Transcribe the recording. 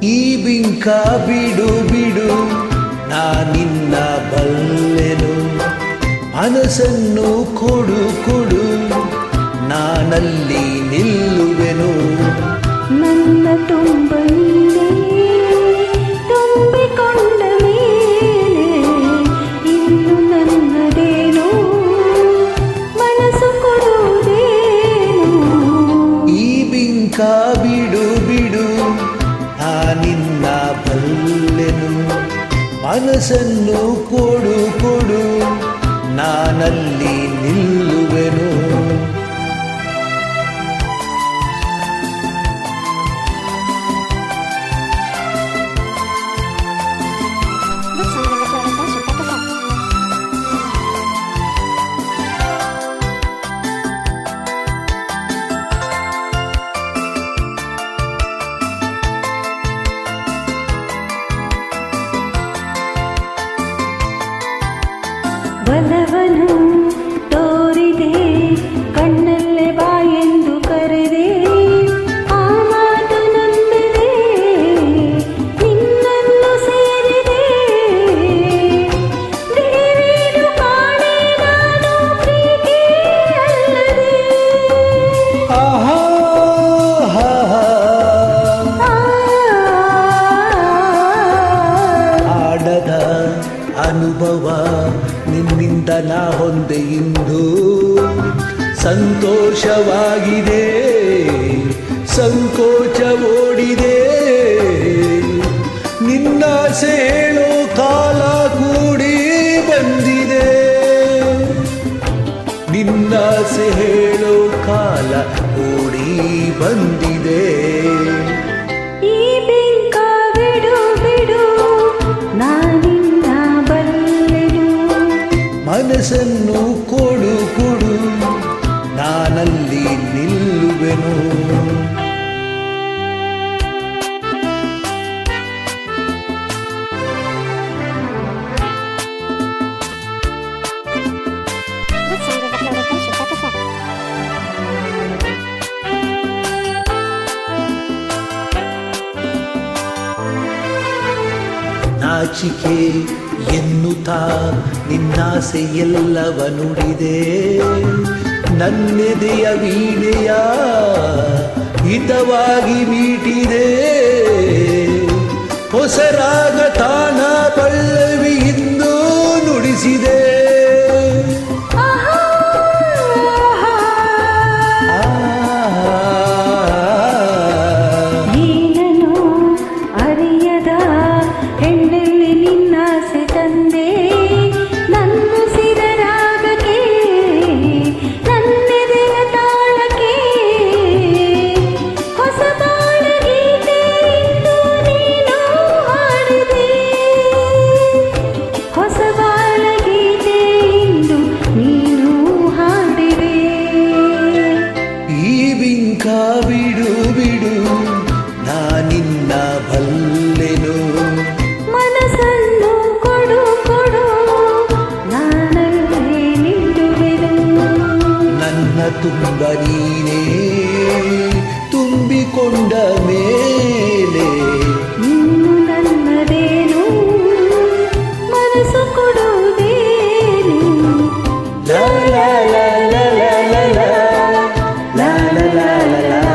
ಈ ಬಿಂಕ ಬಿಡು ಬಿಡು ನಾ ನಿನ್ನ ಬಲ್ಲೆನು, ಮನಸ್ಸನ್ನು ಕೊಡು ಕೊಡು ನಾನಲ್ಲಿ ನಿಲ್ಲುವೆನು. ನನ್ನ ತುಂಬ ನೀನೇ ತುಂಬಿಕೊಂಡ ಮೇಲೆ ಇನ್ನು ನನ್ನದೇನು ಮನಸ್ಸು ಕೊಡುವುದೇನು. ಈ ಬಿಂಕ ಬಿಡು ಬಿಡು ನಾ ನಿನ್ನ ಬಲ್ಲೆನು, ಮನಸ್ಸನ್ನು ಕೊಡು ಕೊಡು ನಾನಲ್ಲಿ ನಿಲ್ಲುವೆನು. ಬಲವನು ತೋರಿದೆ ಕಣ್ಣಲ್ಲೇ ಬಾ ಎಂದು ಕರೆದೆ, ಆ ಮಾತು ನಂಬಿದೆ ನಿನ್ನನ್ನು ಸೇರಿದೆ. ದೇವಿದು ಕಾಣೆ ನಾನು ಪ್ರೀತಿ ಅಲ್ಲದೆ. ಆಹಾ ಆಡದ ಅನುಭವ ನಿನ್ನಿಂದ ನಾ ಹೊಂದೆ ಇಂದು, ಸಂತೋಷವಾಗಿದೆ ಸಂಕೋಚ ಓಡಿದೆ. ನಿನ್ನಾಸೆ ಹೇಳೋ ಕಾಲ ಕೂಡಿ ಬಂದಿದೆ, ನಿನ್ನಾಸೆ ಹೇಳೋ ಕಾಲ ಕೂಡಿ ಬಂದಿದೆ. ಈ ಬಿಂಕ ಬಿಡು ಬಿಡು ನಾನಿನ್ನ ಬಲ್ಲೆನು, ಮನಸ್ಸನ್ನು ಕೊಡು ಕೊಡು ನಾನಲ್ಲಿ ನಿಲ್ಲುವೆನು. ನಾಚಿಕೆ ಎನ್ನುತ್ತಾ ನಿನ್ನಾಸೆ ಎಲ್ಲವ ನುಡಿದೆ, ನನ್ನೆದೆಯ ವೀಣೆಯ ಹಿತವಾಗಿ ಮೀಟಿದೆ. ಹೊಸರಾಗ ತಾನ ಪಲ್ಲವಿ ಇಂದು ನುಡಿಸಿದೆ. ಏನನು ಅರಿಯದ ಹೆಣ್ಣಲ್ಲಿ ನಿನ್ನಾಸೆ ತಂದೆ, ನನ್ನ ಸಿರರಾಗಕ್ಕೆ ನನ್ನೆದೆಯ ತಾಳಕ್ಕೆ. ಹೊಸ ಬಾಳ ಗೀತೆ ಇಂದು ನೀನು ಹಾಡಿದೆ, ಹೊಸ ಬಾಳ ಗೀತೆ ಇಂದು ನೀನು ಹಾಡಿದೆ. ಈ ಬಿಂಕ ಬಿಡು ಬಿಡು ನಾ ನಿನ್ನ ಬಲ್ಲೆನು, ಮನಸ್ಸನ್ನು ಕೊಡು ಕೊಡು ನಾನಲ್ಲೇ ನಿಲ್ಲುವೆನು. ನನ್ನ ತುಂಬ ನೀನೇ ತುಂಬಿಕೊಂಡ ಮೇಲೆ ಇನ್ನು ನನ್ನದೇನು ಮನಸ್ಸು ಕೊಡುವುದೇನು. ಲಾ ಲಾ ಲಾ ಲಾ ಲಾ ಲಾ ಲಾ ಲಾ ಲಾ ಲಾ ಲಾ.